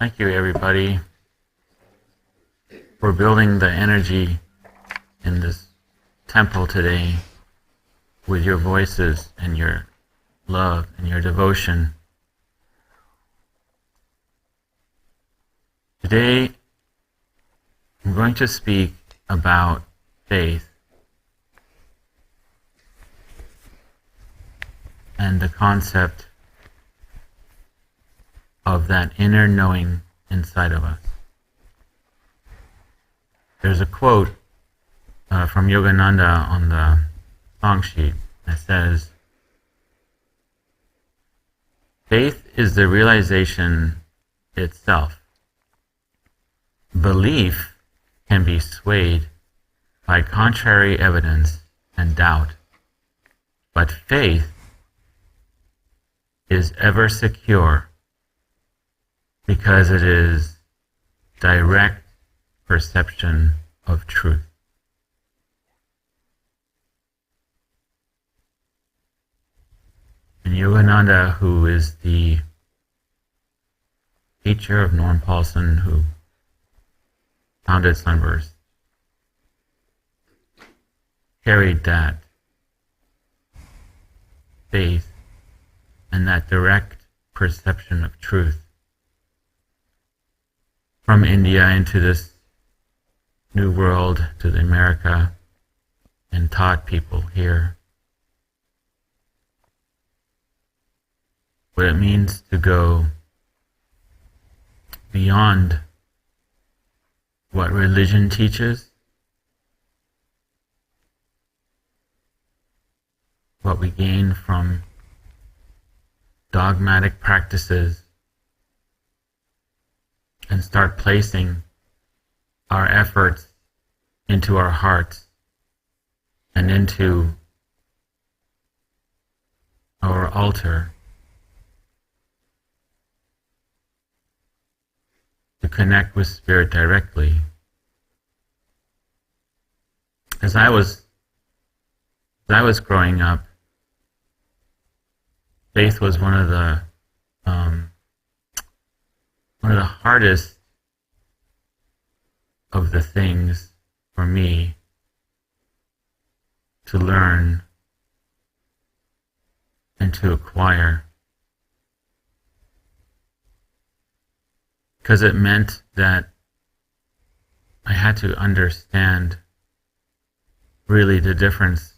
Thank you, everybody, for building the energy in this temple today with your voices and your love and your devotion. Today, I'm going to speak about faith and the concept of that inner knowing inside of us. There's a quote from Yogananda on the song sheet that says, "Faith is the realization itself. Belief can be swayed by contrary evidence and doubt, but faith is ever secure because it is direct perception of truth." And Yogananda, who is the teacher of Norm Paulson, who founded Sunburst, carried that faith and that direct perception of truth from India into this new world, to the America, and taught people here what it means to go beyond what religion teaches, what we gain from dogmatic practices, and start placing our efforts into our hearts and into our altar to connect with Spirit directly. As I was growing up, faith was one of the hardest of the things for me to learn and to acquire, because it meant that I had to understand really the difference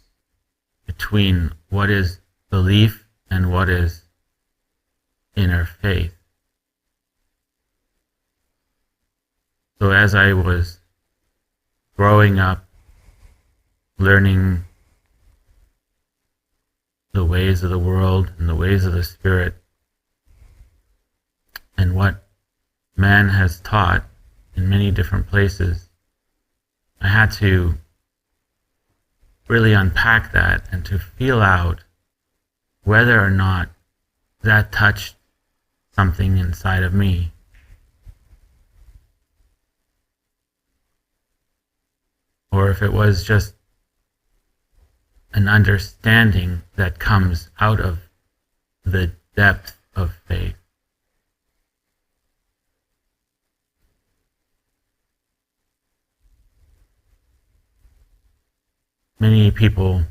between what is belief and what is inner faith. So as I was growing up, learning the ways of the world and the ways of the Spirit, and what man has taught in many different places, I had to really unpack that and to feel out whether or not that touched something inside of me. Or if it was just an understanding that comes out of the depth of faith. Many people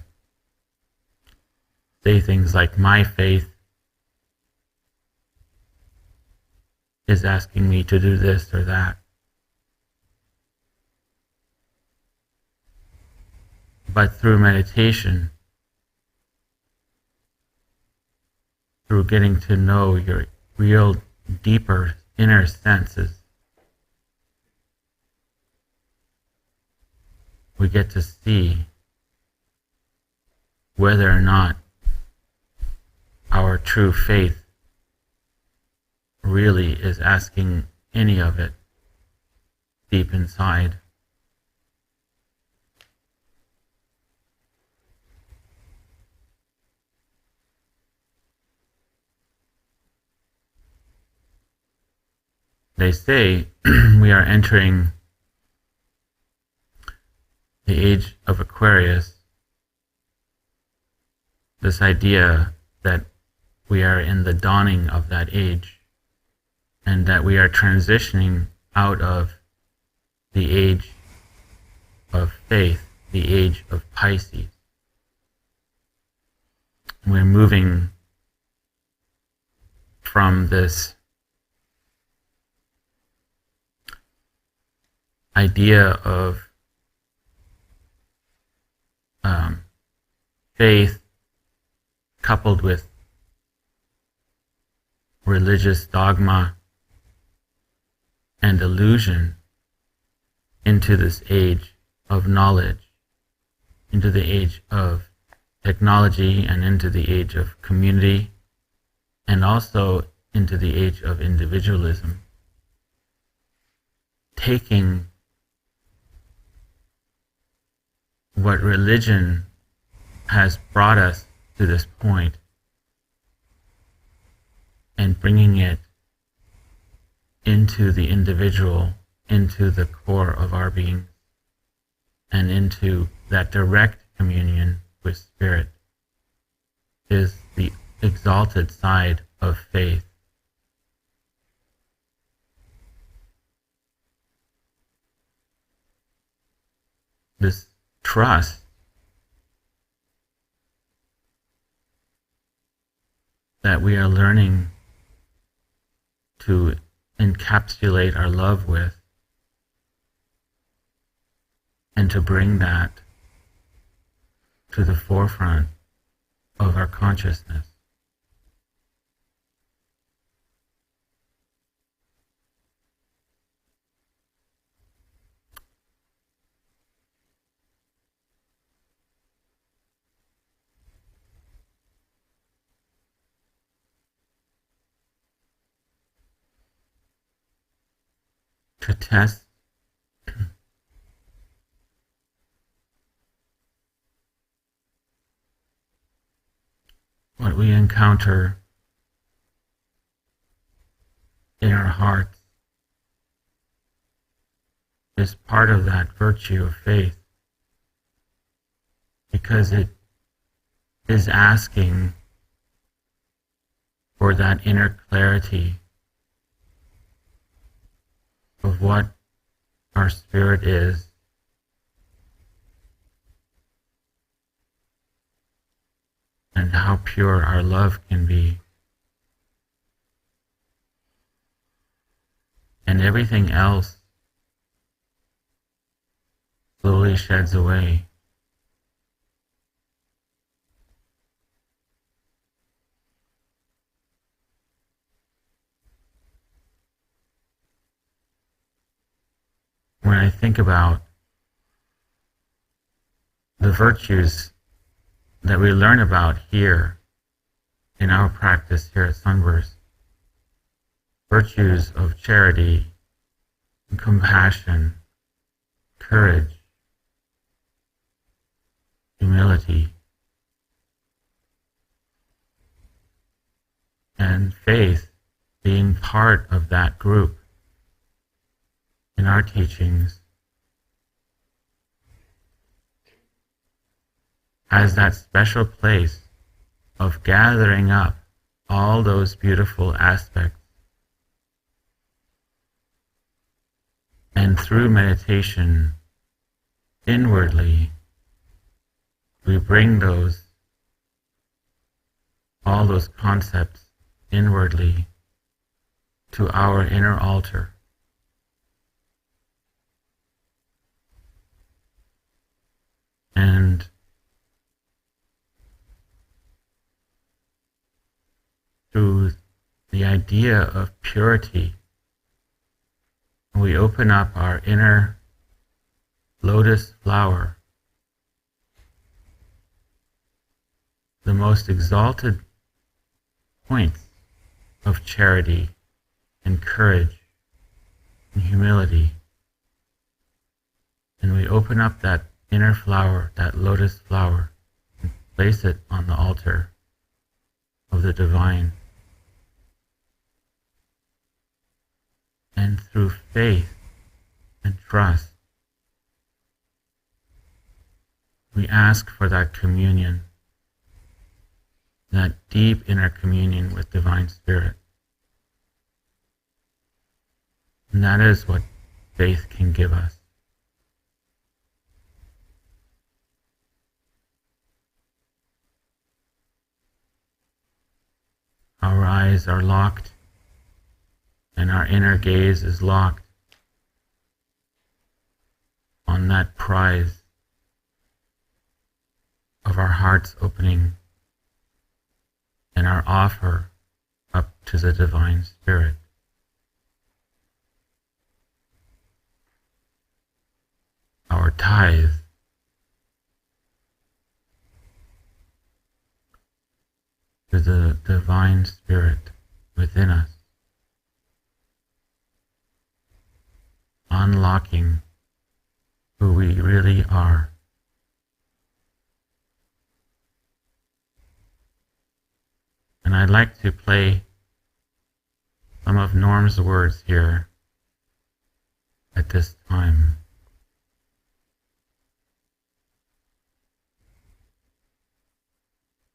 say things like, my faith is asking me to do this or that. But through meditation, through getting to know your real deeper inner senses, we get to see whether or not our true faith really is asking any of it deep inside. They say we are entering the age of Aquarius, this idea that we are in the dawning of that age, and that we are transitioning out of the age of faith, the age of Pisces. We're moving from this idea of faith coupled with religious dogma and illusion into this age of knowledge, into the age of technology, and into the age of community, and also into the age of individualism. Taking what religion has brought us to this point and bringing it into the individual, into the core of our being, and into that direct communion with Spirit is the exalted side of faith. This trust that we are learning to encapsulate our love with, and to bring that to the forefront of our consciousness. To test what we encounter in our hearts is part of that virtue of faith, because it is asking for that inner clarity of what our spirit is, and how pure our love can be. And everything else slowly sheds away. When I think about the virtues that we learn about here in our practice here at Sunburst, virtues of charity, compassion, courage, humility, and faith being part of that group in our teachings, has that special place of gathering up all those beautiful aspects. And through meditation, inwardly, we bring all those concepts inwardly to our inner altar. And through the idea of purity, we open up our inner lotus flower, the most exalted points of charity and courage and humility. And we open up that inner flower, that lotus flower, and place it on the altar of the divine. And through faith and trust, we ask for that communion, that deep inner communion with Divine Spirit. And that is what faith can give us. Our eyes are locked and our inner gaze is locked on that prize of our heart's opening and our offer up to the Divine Spirit. Our tithe. To the Divine Spirit within us, unlocking who we really are. And I'd like to play some of Norm's words here at this time.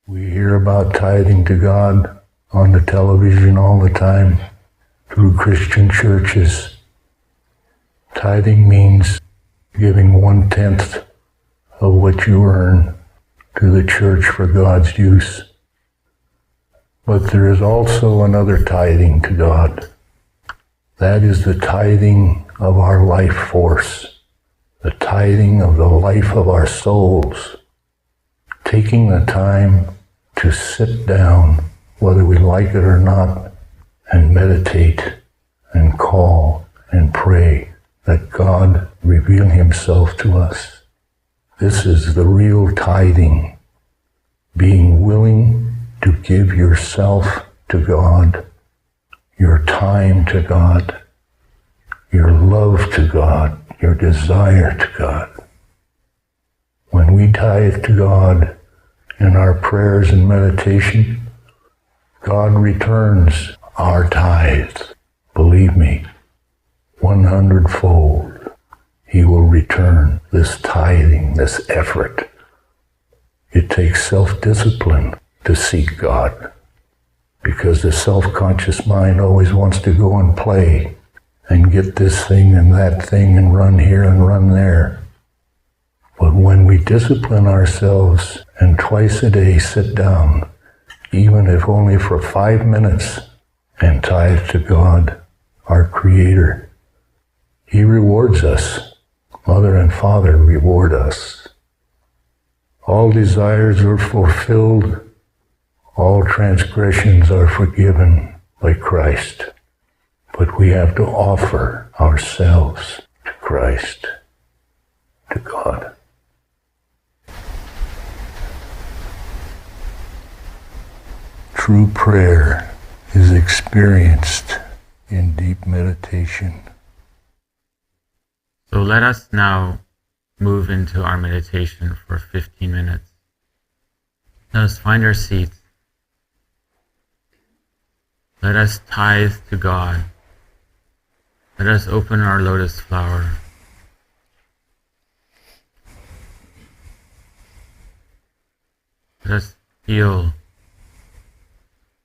We hear about tithing to God on the television all the time through Christian churches. Tithing means giving 1/10 of what you earn to the church for God's use. But there is also another tithing to God. That is the tithing of our life force, the tithing of the life of our souls, taking the time to sit down, whether we like it or not, and meditate and call and pray that God reveal Himself to us. This is the real tithing, being willing to give yourself to God, your time to God, your love to God, your desire to God. When we tithe to God in our prayers and meditation, God returns our tithes. Believe me, 100-fold. He will return this tithing, this effort. It takes self-discipline to seek God, because the self-conscious mind always wants to go and play and get this thing and that thing and run here and run there. But when we discipline ourselves and twice a day sit down, even if only for 5 minutes, and tithe to God, our Creator, He rewards us. Mother and Father reward us. All desires are fulfilled. All transgressions are forgiven by Christ. But we have to offer ourselves to Christ, to God. True prayer is experienced in deep meditation. So let us now move into our meditation for 15 minutes. Let us find our seats. Let us tithe to God. Let us open our lotus flower. Let us feel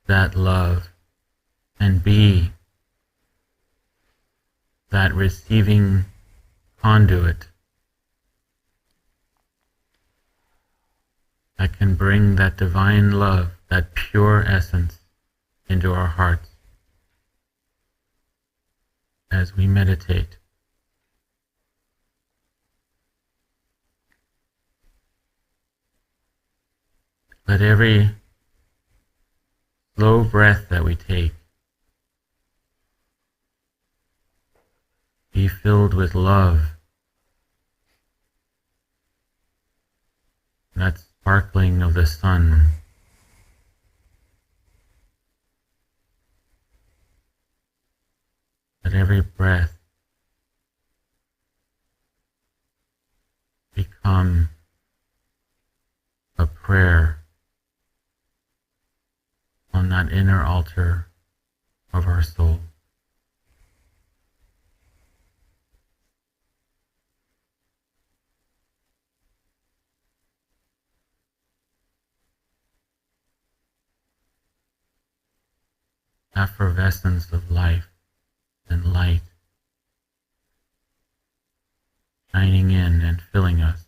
that love and be that receiving conduit that can bring that divine love, that pure essence into our hearts as we meditate. Let every slow breath that we take be filled with love, that sparkling of the sun. Let every breath become a prayer on that inner altar of our soul. Effervescence of life and light shining in and filling us.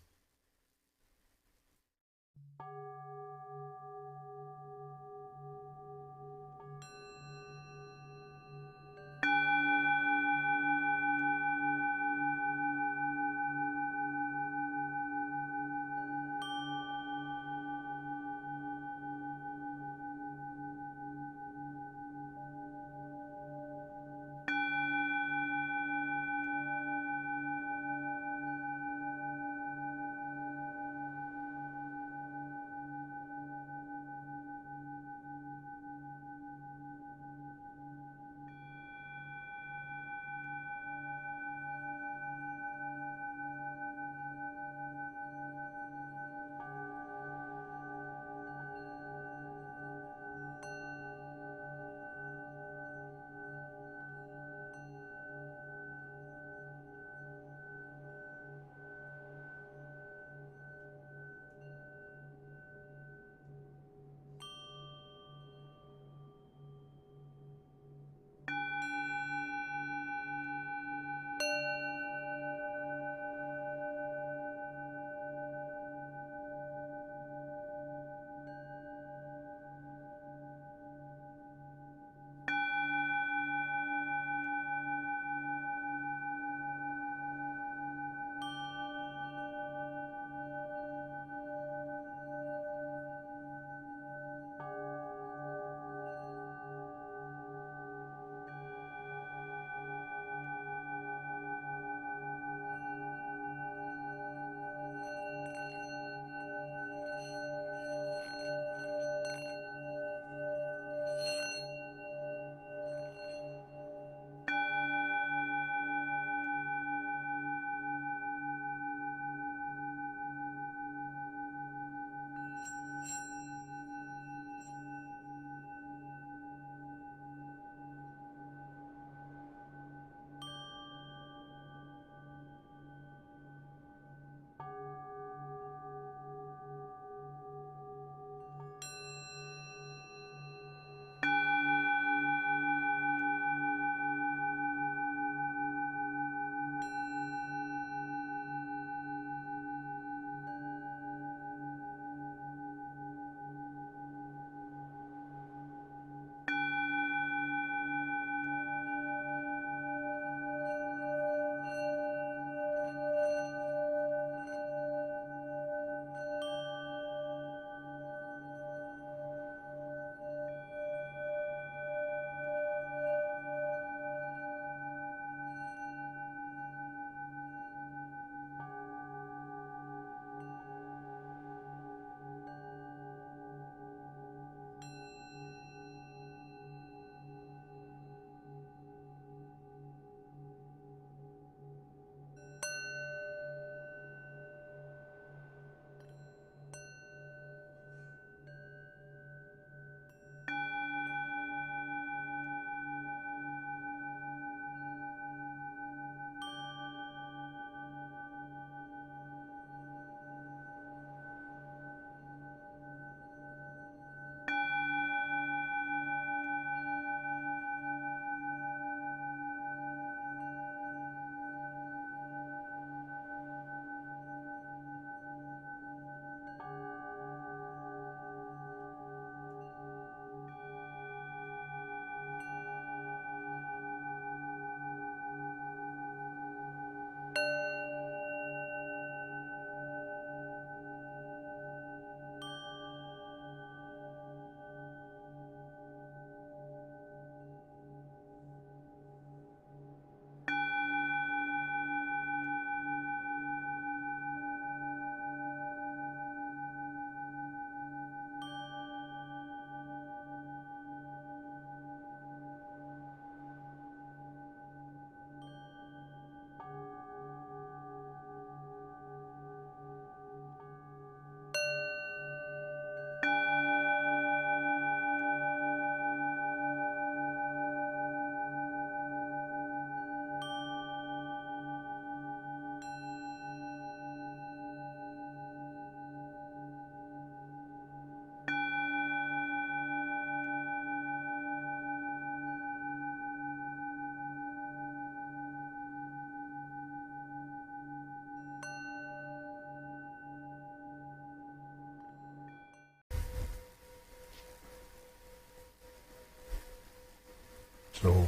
soul.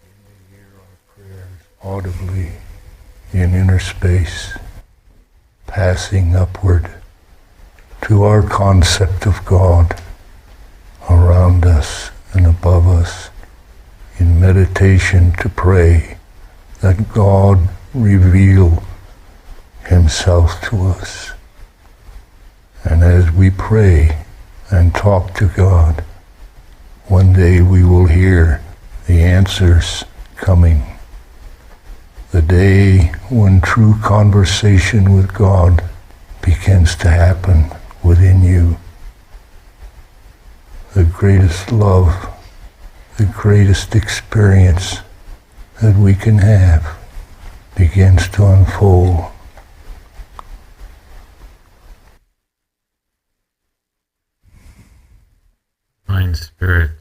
To hear our prayers audibly in inner space, passing upward to our concept of God around us and above us, in meditation to pray that God reveal Himself to us. And as we pray and talk to God, one day we will hear the answers coming. The day when true conversation with God begins to happen within you. The greatest love, the greatest experience that we can have begins to unfold. Mind, spirit,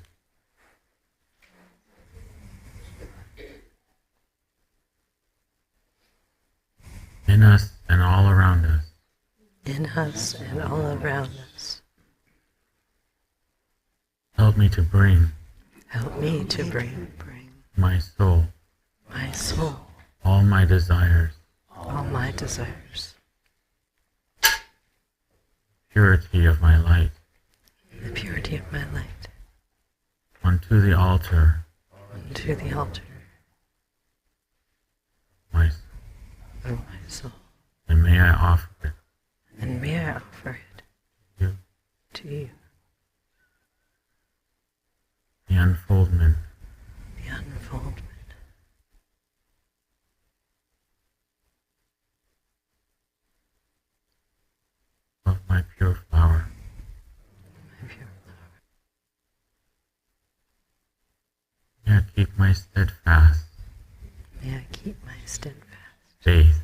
in us and all around us. In us and all around us. Help me to bring Help me to bring my soul, my soul, all my desires, all my desires, purity of my light, the purity of my light, onto the altar, to the altar my of my soul, and may I offer it and may I offer it to you. to you, The unfoldment the unfoldment of my pure flower. of your love. May I keep my steadfast May I keep my steadfast faith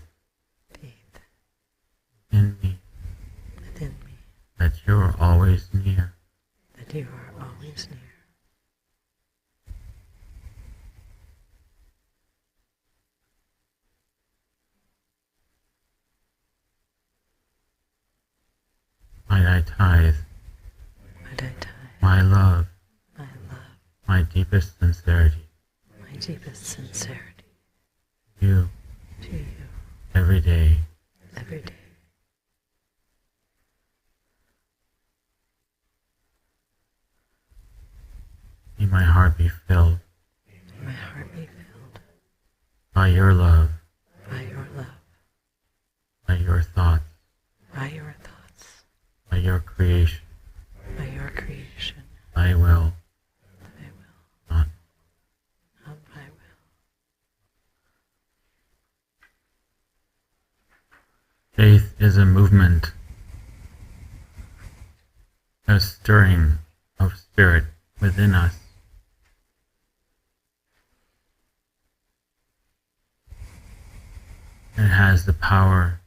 faith in me, within me, that you are always near. that you are always near. Might I tithe Might I tie my love, my love, my deepest sincerity my deepest sincerity to you to you every day. every day. May my heart be filled May my heart be filled by your love, by your love, by your thoughts, by your thoughts, by your creation. by your creation. Thy will, Thy will, not not my will. faith is a movement, a stirring of spirit within us. It has the power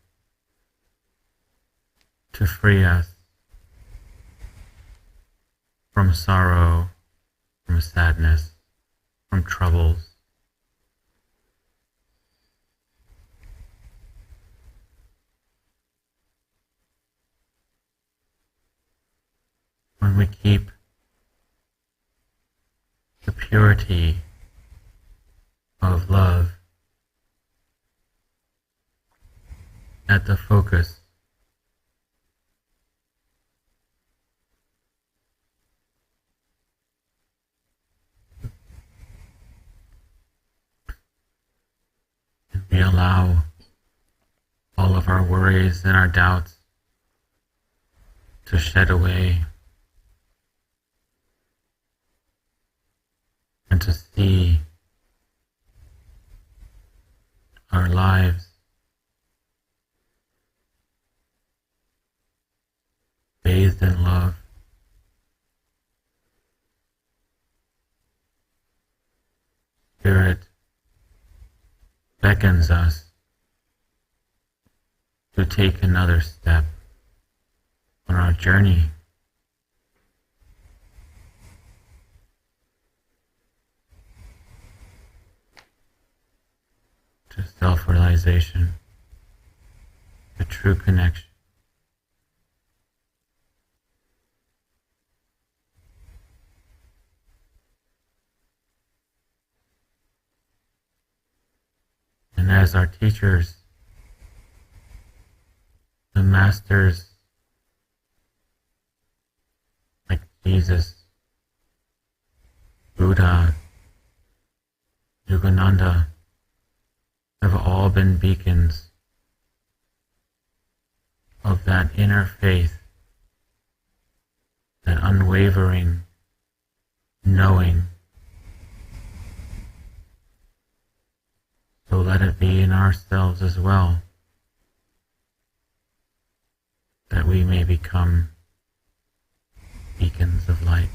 to free us from sorrow, from sadness, from troubles. When we keep the purity of love at the focus, and we allow all of our worries and our doubts to shed away, and to see our lives bathed in love. Spirit beckons us to take another step on our journey. To self-realization, to true connection. And as our teachers, the masters like Jesus, Buddha, Yogananda, have all been beacons of that inner faith, that unwavering knowing. So let it be in ourselves as well, that we may become beacons of light.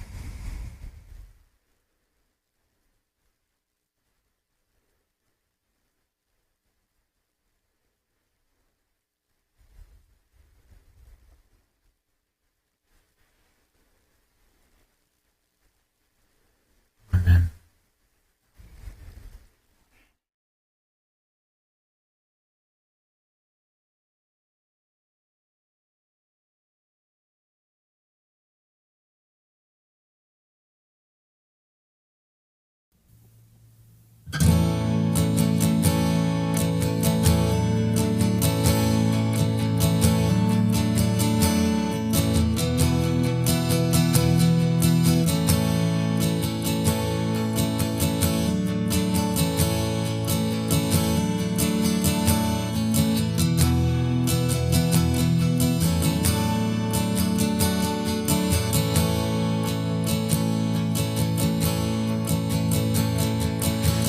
Amen.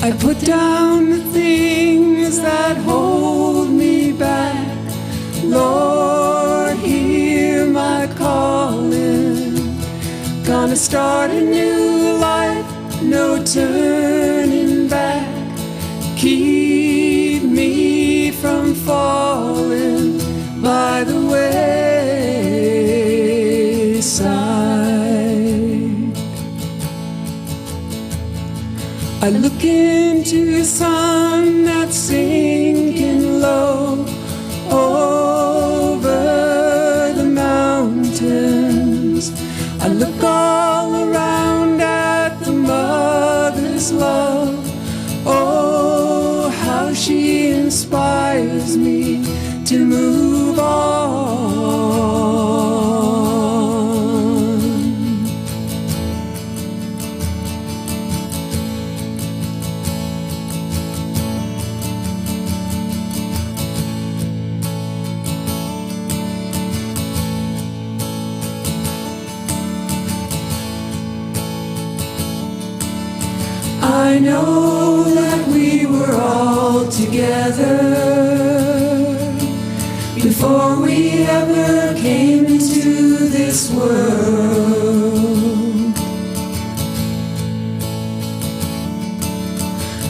I put down the things that hold me back. Lord, hear my calling. Gonna start a new life, no turning back. Keep me from falling by the wayside. I look into the sun that's sinking low over the mountains. I look all around at the mother's love. Oh, how she inspires me to move on. I know that we were all together before we ever came into this world.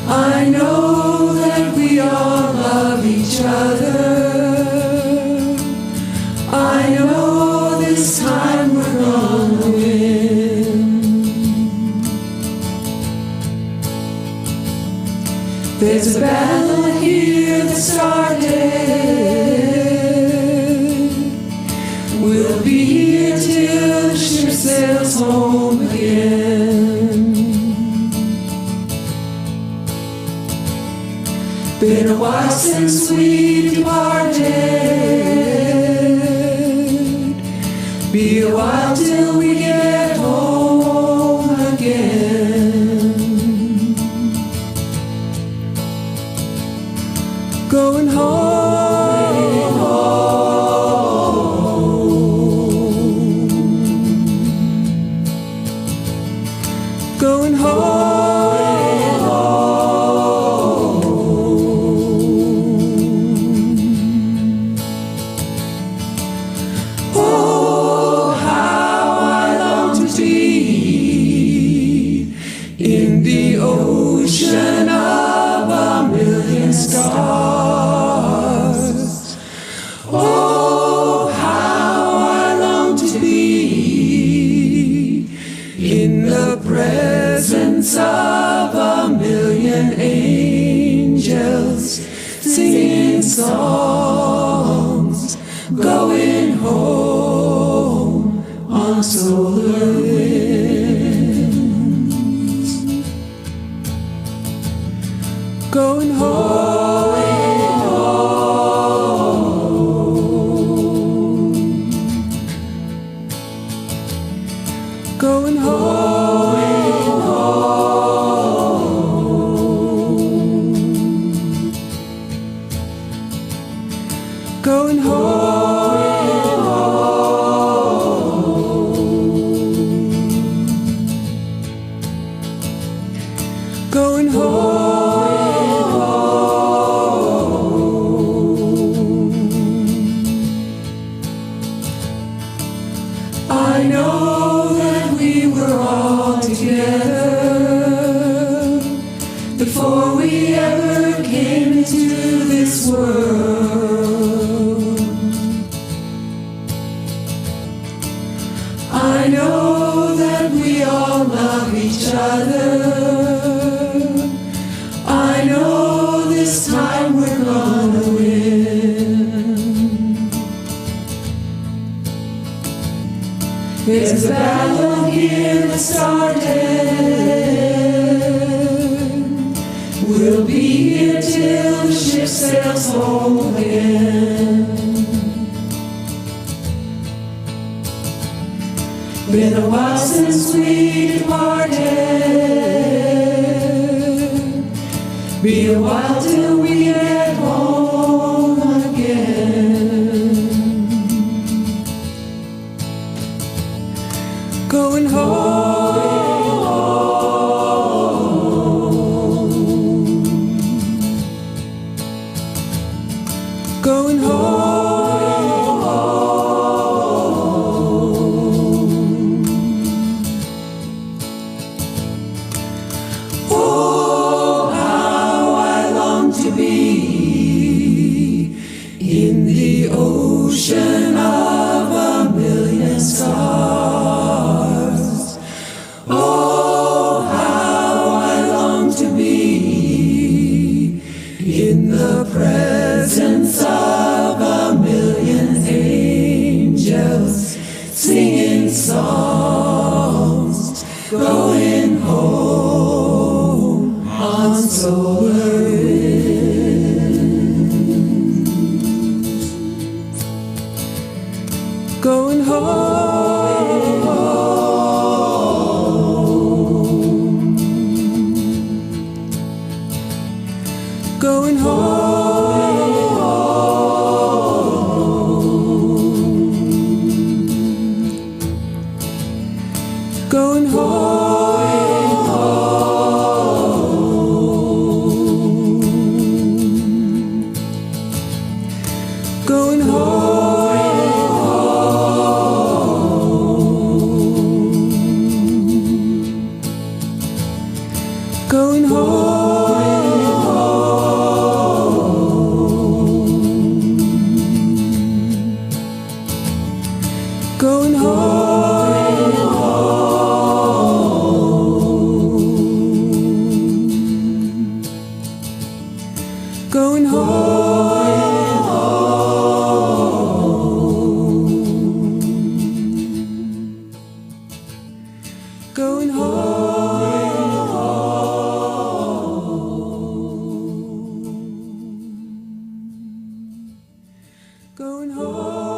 I know that we all love each other. I know this time we're gonna win. There's a battle here that started. We'll be here till the ship sails home again. Been a while since we departed. Be a while till we get home again. Going home, going home, oh, how I long to be in the ocean of a million stars. Oh, how I long to be in the presence of a million angels, singing songs, going home on solar winds, going home. going home. I know that we were all together before we ever came into this world. I know that we all love each other. I know this time we're gonna win. There's a battle here that started. We'll be here till the ship sails home again. Been a while since we departed. Be a while till we get home again. Going home. Going home. Ocean of a million stars. Oh, how I long to be in the presence of a million angels, singing songs, going home on solar going home. Going home. Going home. Going home. Going home. Going home. Going home. Going home. Going home.